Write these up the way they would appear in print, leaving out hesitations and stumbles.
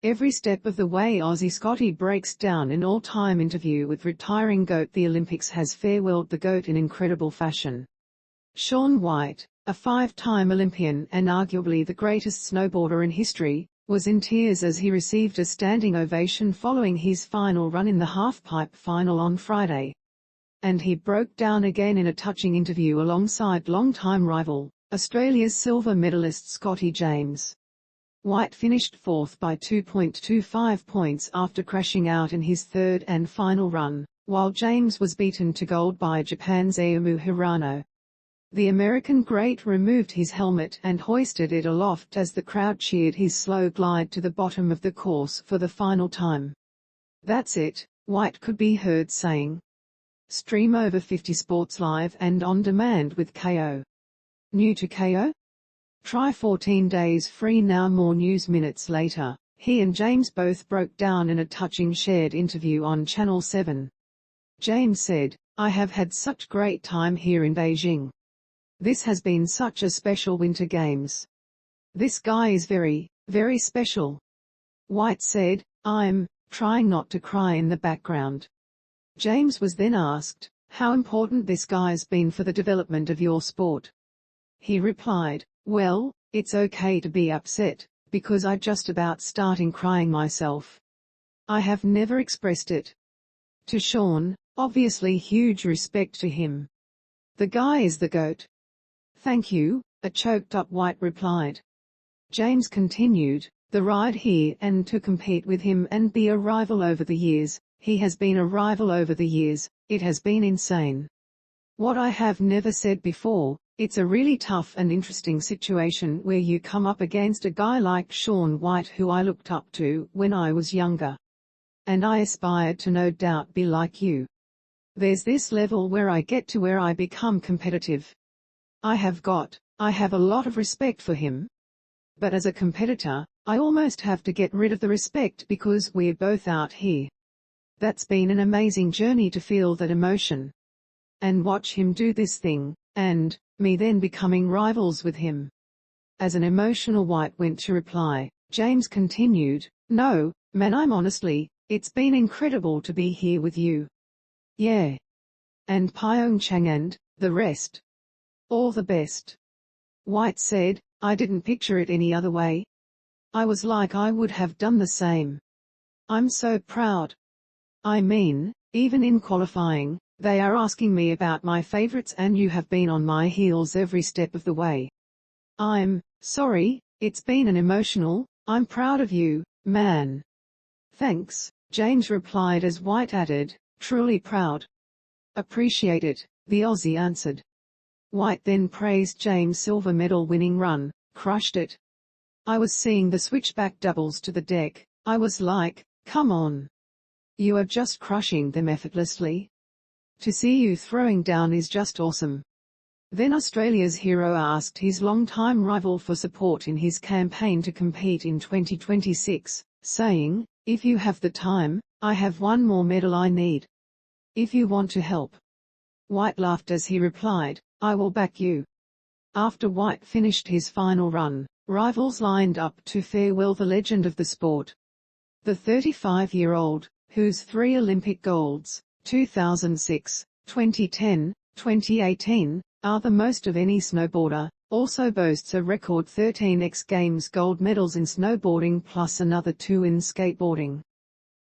every step of the way. Aussie Scotty breaks down in all-time interview with retiring GOAT. The Olympics has farewelled the GOAT in incredible fashion. Shaun White, a 5-time Olympian and arguably the greatest snowboarder in history, was in tears as he received a standing ovation following his final run in the halfpipe final on Friday. And he broke down again in a touching interview alongside long-time rival, Australia's silver medallist Scotty James. White finished fourth by 2.25 points after crashing out in his third and final run, while James was beaten to gold by Japan's Ayumu Hirano. The American great removed his helmet and hoisted it aloft as the crowd cheered his slow glide to the bottom of the course for the final time. "That's it," White could be heard saying. Stream over 50 sports live and on demand with Kayo. New to Kayo? Try 14 days free now. More news. Minutes later, he and James both broke down in a touching shared interview on Channel 7. James said, "I have had such great time here in Beijing. This has been such a special Winter Games. This guy is very, very special." White said, "I'm trying not to cry in the background." James was then asked, "How important this guy's been for the development of your sport?" He replied, "Well, it's okay to be upset, because I just about starting crying myself. I have never expressed it." To Shaun, obviously huge respect to him. "The guy is the GOAT." "Thank you," a choked-up White replied. James continued, "The ride here and to compete with him and be a rival over the years, he has been a rival over the years, it has been insane. What I have never said before, it's a really tough and interesting situation where you come up against a guy like Shaun White who I looked up to when I was younger. And I aspired to no doubt be like you. There's this level where I get to where I become competitive. I have a lot of respect for him. But as a competitor, I almost have to get rid of the respect because we're both out here. That's been an amazing journey to feel that emotion. And watch him do this thing, and me then becoming rivals with him." As an emotional White went to reply, James continued, "No, man, it's been incredible to be here with you. Yeah. And Pyeongchang and the rest. All the best." White said, "I didn't picture it any other way. I was like I would have done the same. I'm so proud. I mean, even in qualifying, they are asking me about my favorites and you have been on my heels every step of the way. I'm sorry, it's been an emotional, I'm proud of you, man." "Thanks," James replied as White added, "Truly proud." "Appreciate it," the Aussie answered. White then praised James' silver medal winning run, "Crushed it. I was seeing the switchback doubles to the deck, I was like, come on. You are just crushing them effortlessly. To see you throwing down is just awesome." Then Australia's hero asked his longtime rival for support in his campaign to compete in 2026, saying, "If you have the time, I have one more medal I need. If you want to help." White laughed as he replied, "I will back you." After White finished his final run, rivals lined up to farewell the legend of the sport. The 35-year-old, whose 3 Olympic golds, 2006, 2010, 2018, are the most of any snowboarder, also boasts a record 13 X Games gold medals in snowboarding plus another 2 in skateboarding.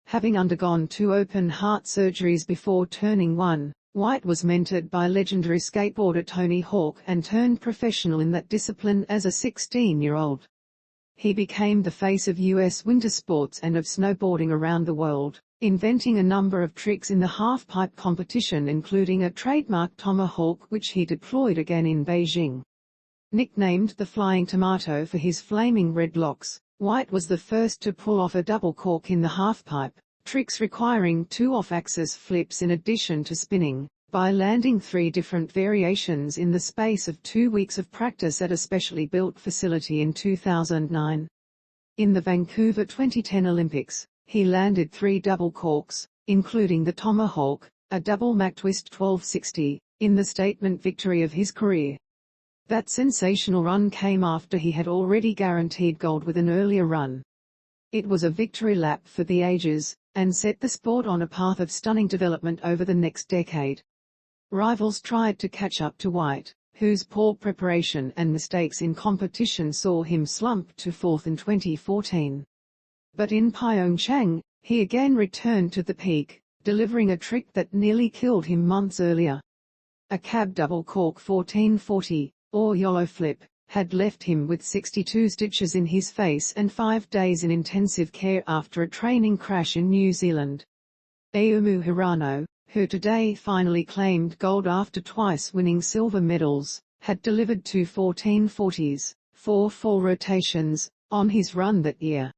Having undergone 2 open heart surgeries before turning 1, White was mentored by legendary skateboarder Tony Hawk and turned professional in that discipline as a 16-year-old. He became the face of U.S. winter sports and of snowboarding around the world, inventing a number of tricks in the halfpipe competition including a trademark tomahawk which he deployed again in Beijing. Nicknamed the Flying Tomato for his flaming red locks, White was the first to pull off a double cork in the halfpipe, tricks requiring 2 off-axis flips in addition to spinning, by landing 3 different variations in the space of 2 weeks of practice at a specially built facility in 2009. In the Vancouver 2010 Olympics, he landed 3 double corks, including the tomahawk, a double Mac twist 1260, in the statement victory of his career. That sensational run came after he had already guaranteed gold with an earlier run. It was a victory lap for the ages, and set the sport on a path of stunning development over the next decade. Rivals tried to catch up to White, whose poor preparation and mistakes in competition saw him slump to fourth in 2014. But in Pyeongchang, he again returned to the peak, delivering a trick that nearly killed him months earlier. A cab double cork 1440, or YOLO flip, had left him with 62 stitches in his face and 5 days in intensive care after a training crash in New Zealand. Ayumu Hirano, who today finally claimed gold after twice winning silver medals, had delivered 2 1440s, 4 full rotations, on his run that year.